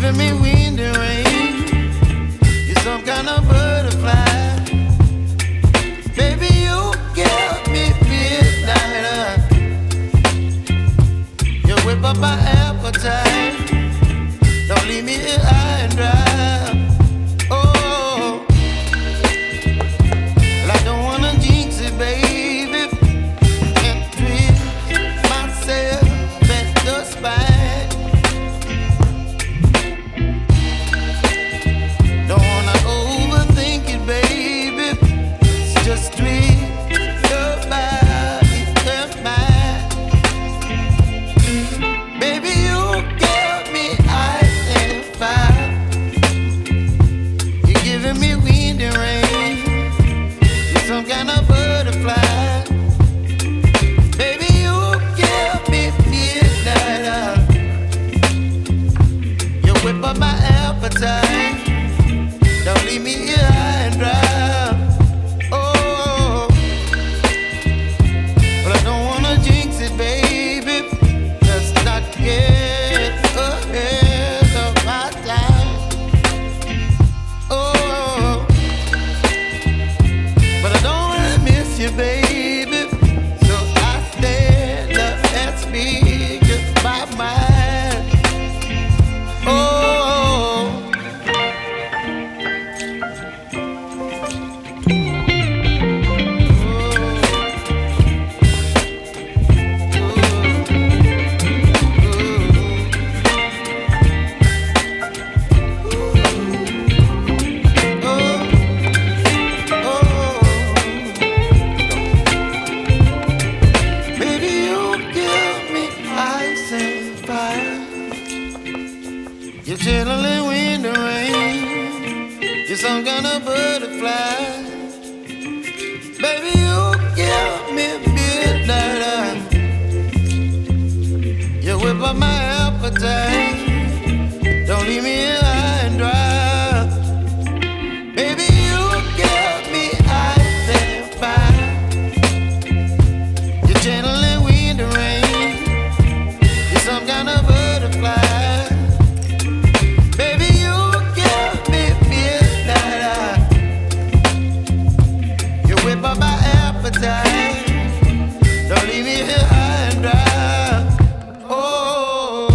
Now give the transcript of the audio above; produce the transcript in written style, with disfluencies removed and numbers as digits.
giving me wind and rain. You're some kind of butterfly. Baby, you give me midnight. You whip up my appetite. Don't leave me here high and dry. Oh, well, I don't wanna jinx it, baby, and twist myself at the spine. Don't wanna overthink it, baby. It's just twist your body and mine. Baby, you give me ice and fire. You're giving me wind and rain. You're some kind of butterfly. Baby, you give me midnight. You whip up my appetite. Don't leave me here high and dry. Oh, but I don't wanna jinx it, baby. Let's not get ahead of my time. Oh, but I don't wanna miss you, baby. So I stand up and speak my mind. Oh. Baby, you give me ice and fire. You're chilling wind and rain. You're some kind of butterfly. Baby, you give me midnight. You whip up my appetite. Don't leave me here high and dry. Baby, you give me ice and fire. You're channeling wind and rain. You're some kind of butterfly. Baby, you give me midnight. You whip up my appetite. Don't leave me here high and dry. Oh,